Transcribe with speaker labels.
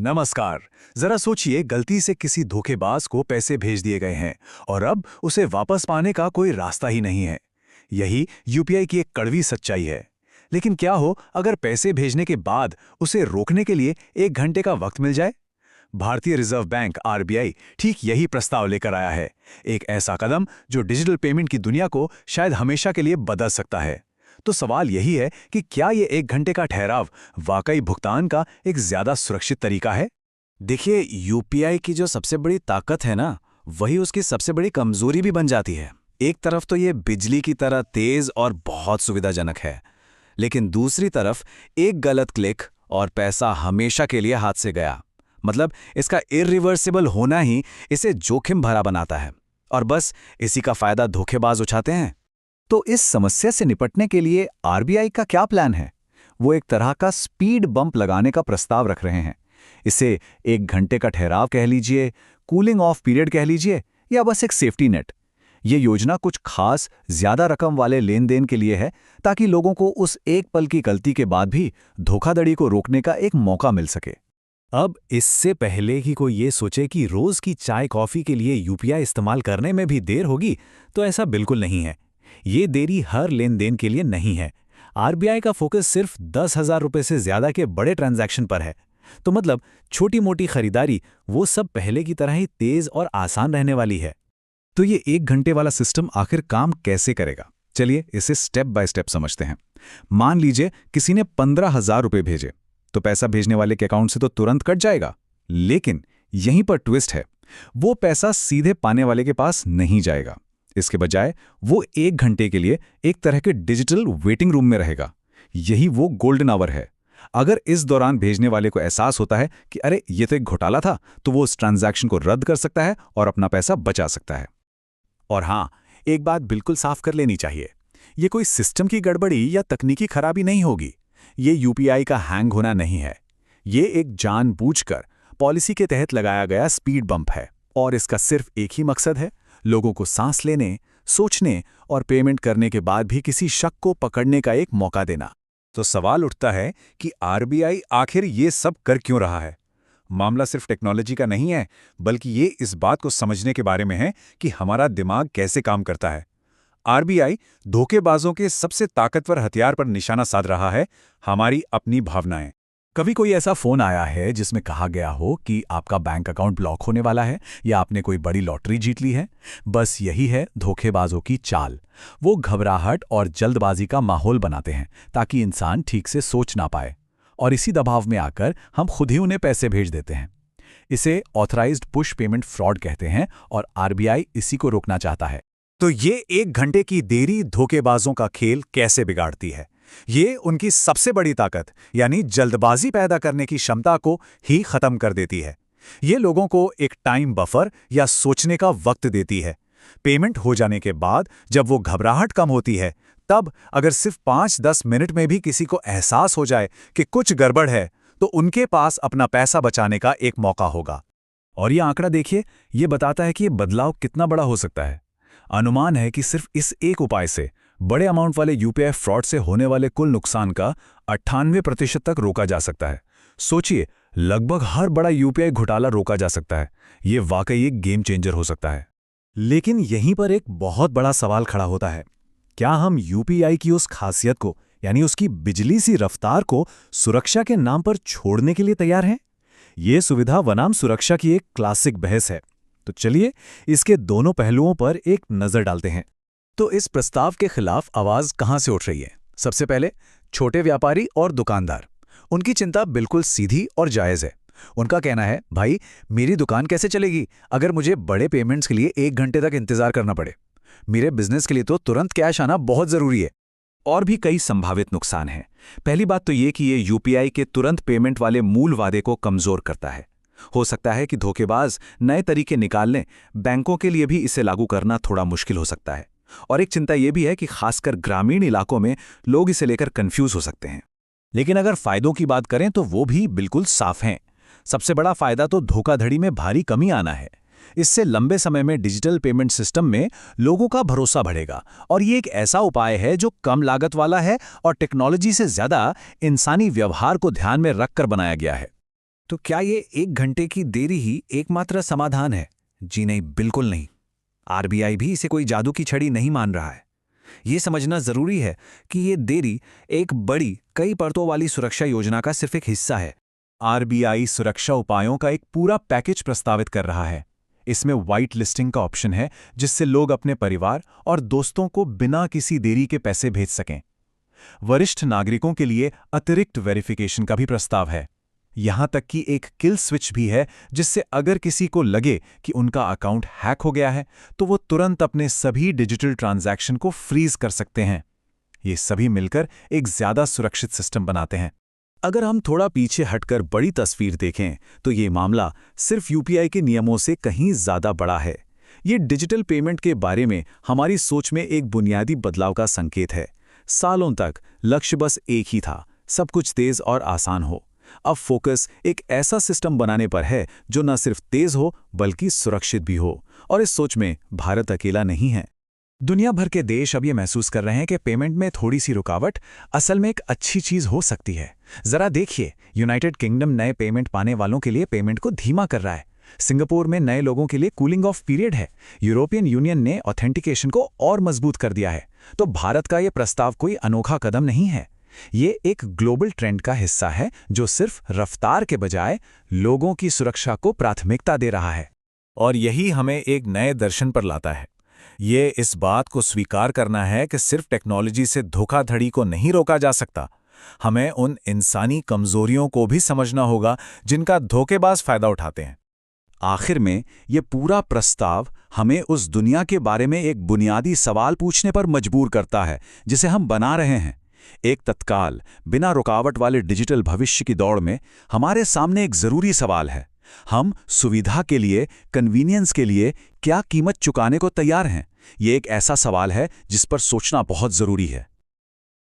Speaker 1: नमस्कार। जरा सोचिए, गलती से किसी धोखेबाज को पैसे भेज दिए गए हैं और अब उसे वापस पाने का कोई रास्ता ही नहीं है। यही यूपीआई की एक कड़वी सच्चाई है। लेकिन क्या हो अगर पैसे भेजने के बाद उसे रोकने के लिए 1 घंटे का वक्त मिल जाए? भारतीय रिजर्व बैंक आरबीआई ठीक यही प्रस्ताव लेकर आया है। एक ऐसा कदम जो डिजिटल पेमेंट की दुनिया को शायद हमेशा के लिए बदल सकता है। तो सवाल यही है कि क्या ये 1 घंटे का ठहराव वाकई भुगतान का एक ज्यादा सुरक्षित तरीका है?
Speaker 2: देखिए, यूपीआई की जो सबसे बड़ी ताकत है ना, वही उसकी सबसे बड़ी कमजोरी भी बन जाती है। एक तरफ तो ये बिजली की तरह तेज और बहुत सुविधाजनक है, लेकिन दूसरी तरफ एक गलत क्लिक और पैसा हमेशा के लिए हाथ से गया। मतलब इसका इरिवर्सिबल होना ही इसे जोखिम भरा बनाता है, और बस इसी का फायदा धोखेबाज उठाते हैं।
Speaker 1: तो इस समस्या से निपटने के लिए आरबीआई का क्या प्लान है? वो एक तरह का स्पीड बम्प लगाने का प्रस्ताव रख रहे हैं। इसे 1 घंटे का ठहराव कह लीजिए, कूलिंग ऑफ पीरियड कह लीजिए, या बस एक सेफ्टी नेट। ये योजना कुछ खास ज्यादा रकम वाले लेन देन के लिए है, ताकि लोगों को उस एक पल की गलती के बाद भी धोखाधड़ी को रोकने का एक मौका मिल सके।
Speaker 3: अब इससे पहले कि कोई ये सोचे कि रोज की चाय कॉफी के लिए यूपीआई इस्तेमाल करने में भी देर होगी, तो ऐसा बिल्कुल नहीं है। ये देरी हर लेन देन के लिए नहीं है। आरबीआई का फोकस सिर्फ 10,000 रुपये से ज्यादा के बड़े ट्रांजैक्शन पर है। तो मतलब छोटी मोटी खरीदारी वो सब पहले की तरह ही तेज और आसान रहने वाली है।
Speaker 1: तो ये 1 घंटे वाला सिस्टम आखिर काम कैसे करेगा? चलिए इसे स्टेप बाय स्टेप समझते हैं। मान लीजिए किसी ने 15,000 रुपये भेजे, तो पैसा भेजने वाले के अकाउंट से तो तुरंत कट जाएगा। लेकिन यहीं पर ट्विस्ट है, वो पैसा सीधे पाने वाले के पास नहीं जाएगा। इसके बजाय वो 1 घंटे के लिए एक तरह के डिजिटल वेटिंग रूम में रहेगा। यही वो गोल्डन आवर है। अगर इस दौरान भेजने वाले को एहसास होता है कि अरे ये तो एक घोटाला था, तो वो उस ट्रांजैक्शन को रद्द कर सकता है और अपना पैसा बचा सकता है।
Speaker 3: और हाँ, एक बात बिल्कुल साफ कर लेनी चाहिए, ये कोई सिस्टम की गड़बड़ी या तकनीकी खराबी नहीं होगी। ये यूपीआई का हैंग होना नहीं है। ये एक जानबूझकर पॉलिसी के तहत लगाया गया स्पीड बम्प है, और इसका सिर्फ एक ही मकसद है, लोगों को सांस लेने, सोचने और पेमेंट करने के बाद भी किसी शक को पकड़ने का एक मौका देना।
Speaker 1: तो सवाल उठता है कि आरबीआई आखिर ये सब कर क्यों रहा है? मामला सिर्फ टेक्नोलॉजी का नहीं है, बल्कि ये इस बात को समझने के बारे में है कि हमारा दिमाग कैसे काम करता है। आरबीआई धोखेबाजों के सबसे ताकतवर हथियार पर निशाना साध रहा है, हमारी अपनी भावनाएं। कभी कोई ऐसा फोन आया है जिसमें कहा गया हो कि आपका बैंक अकाउंट ब्लॉक होने वाला है या आपने कोई बड़ी लॉटरी जीत ली है? बस यही है धोखेबाजों की चाल। वो घबराहट और जल्दबाजी का माहौल बनाते हैं ताकि इंसान ठीक से सोच ना पाए, और इसी दबाव में आकर हम खुद ही उन्हें पैसे भेज देते हैं। इसे ऑथराइज्ड पुश पेमेंट फ्रॉड कहते हैं, और आरबीआई इसी को रोकना चाहता है। तो ये 1 घंटे की देरी धोखेबाजों का खेल कैसे बिगाड़ती है? ये उनकी सबसे बड़ी ताकत यानी जल्दबाजी पैदा करने की क्षमता को ही खत्म कर देती है। ये लोगों को एक टाइम बफर या सोचने का वक्त देती है। पेमेंट हो जाने के बाद जब वो घबराहट कम होती है, तब अगर सिर्फ 5-10 मिनट में भी किसी को एहसास हो जाए कि कुछ गड़बड़ है, तो उनके पास अपना पैसा बचाने का एक मौका होगा। और ये आंकड़ा देखिए, ये बताता है कि ये बदलाव कितना बड़ा हो सकता है। अनुमान है कि सिर्फ इस एक उपाय से बड़े अमाउंट वाले यूपीआई फ्रॉड से होने वाले कुल नुकसान का 98% तक रोका जा सकता है। सोचिए, लगभग हर बड़ा यूपीआई घोटाला रोका जा सकता है। ये वाकई एक गेम चेंजर हो सकता है।
Speaker 3: लेकिन यहीं पर एक बहुत बड़ा सवाल खड़ा होता है, क्या हम यूपीआई की उस खासियत को, यानी उसकी बिजली सी रफ्तार को सुरक्षा के नाम पर छोड़ने के लिए तैयार हैं? ये सुविधा बनाम सुरक्षा की एक क्लासिक बहस है। तो चलिए इसके दोनों पहलुओं पर एक नजर डालते हैं।
Speaker 1: तो इस प्रस्ताव के खिलाफ आवाज कहां से उठ रही है? सबसे पहले छोटे व्यापारी और दुकानदार। उनकी चिंता बिल्कुल सीधी और जायज है। उनका कहना है, भाई मेरी दुकान कैसे चलेगी अगर मुझे बड़े पेमेंट्स के लिए 1 घंटे तक इंतजार करना पड़े? मेरे बिजनेस के लिए तो तुरंत कैश आना बहुत जरूरी है। और भी कई संभावित नुकसान हैं। पहली बात तो ये कि ये यूपीआई के तुरंत पेमेंट वाले मूल वादे को कमजोर करता है। हो सकता है कि धोखेबाज नए तरीके निकाल लें, बैंकों के लिए भी इसे लागू करना थोड़ा मुश्किल हो सकता है। और एक चिंता यह भी है कि खासकर ग्रामीण इलाकों में लोग इसे लेकर कंफ्यूज हो सकते हैं।
Speaker 3: लेकिन अगर फायदों की बात करें तो वो भी बिल्कुल साफ हैं। सबसे बड़ा फायदा तो धोखाधड़ी में भारी कमी आना है। इससे लंबे समय में डिजिटल पेमेंट सिस्टम में लोगों का भरोसा बढ़ेगा, और ये एक ऐसा उपाय है जो कम लागत वाला है और टेक्नोलॉजी से ज्यादा इंसानी व्यवहार को ध्यान में रखकर बनाया गया है।
Speaker 2: तो क्या ये 1 घंटे की देरी ही एकमात्र समाधान है? जी नहीं, बिल्कुल नहीं। आरबीआई भी इसे कोई जादू की छड़ी नहीं मान रहा है। ये समझना जरूरी है कि ये देरी एक बड़ी, कई परतों वाली सुरक्षा योजना का सिर्फ एक हिस्सा है।
Speaker 1: आरबीआई सुरक्षा उपायों का एक पूरा पैकेज प्रस्तावित कर रहा है। इसमें व्हाइट लिस्टिंग का ऑप्शन है, जिससे लोग अपने परिवार और दोस्तों को बिना किसी देरी के पैसे भेज सकें। वरिष्ठ नागरिकों के लिए अतिरिक्त वेरिफिकेशन का भी प्रस्ताव है। यहां तक कि एक किल स्विच भी है, जिससे अगर किसी को लगे कि उनका अकाउंट हैक हो गया है तो वो तुरंत अपने सभी डिजिटल ट्रांजैक्शन को फ्रीज कर सकते हैं। ये सभी मिलकर एक ज्यादा सुरक्षित सिस्टम बनाते हैं।
Speaker 3: अगर हम थोड़ा पीछे हटकर बड़ी तस्वीर देखें तो ये मामला सिर्फ यूपीआई के नियमों से कहीं ज्यादा बड़ा है। ये डिजिटल पेमेंट के बारे में हमारी सोच में एक बुनियादी बदलाव का संकेत है। सालों तक लक्ष्य बस एक ही था, सब कुछ तेज और आसान हो। अब फोकस एक ऐसा सिस्टम बनाने पर है जो न सिर्फ तेज हो बल्कि सुरक्षित भी हो। और इस सोच में भारत अकेला नहीं है।
Speaker 1: दुनिया भर के देश अब ये महसूस कर रहे हैं कि पेमेंट में थोड़ी सी रुकावट असल में एक अच्छी चीज हो सकती है। जरा देखिए, यूनाइटेड किंगडम नए पेमेंट पाने वालों के लिए पेमेंट को धीमा कर रहा है। सिंगापुर में नए लोगों के लिए कूलिंग ऑफ पीरियड है। यूरोपियन यूनियन ने ऑथेंटिकेशन को और मजबूत कर दिया है। तो भारत का ये प्रस्ताव कोई अनोखा कदम नहीं है। ये एक ग्लोबल ट्रेंड का हिस्सा है जो सिर्फ रफ्तार के बजाय लोगों की सुरक्षा को प्राथमिकता दे रहा है।
Speaker 2: और यही हमें एक नए दर्शन पर लाता है। ये इस बात को स्वीकार करना है कि सिर्फ टेक्नोलॉजी से धोखाधड़ी को नहीं रोका जा सकता। हमें उन इंसानी कमजोरियों को भी समझना होगा जिनका धोखेबाज फायदा उठाते हैं।
Speaker 3: आखिर में ये पूरा प्रस्ताव हमें उस दुनिया के बारे में एक बुनियादी सवाल पूछने पर मजबूर करता है जिसे हम बना रहे हैं। एक तत्काल, बिना रुकावट वाले डिजिटल भविष्य की दौड़ में हमारे सामने एक जरूरी सवाल है। हम सुविधा के लिए, कन्वीनियंस के लिए क्या कीमत चुकाने को तैयार हैं? ये एक ऐसा सवाल है जिस पर सोचना बहुत जरूरी है।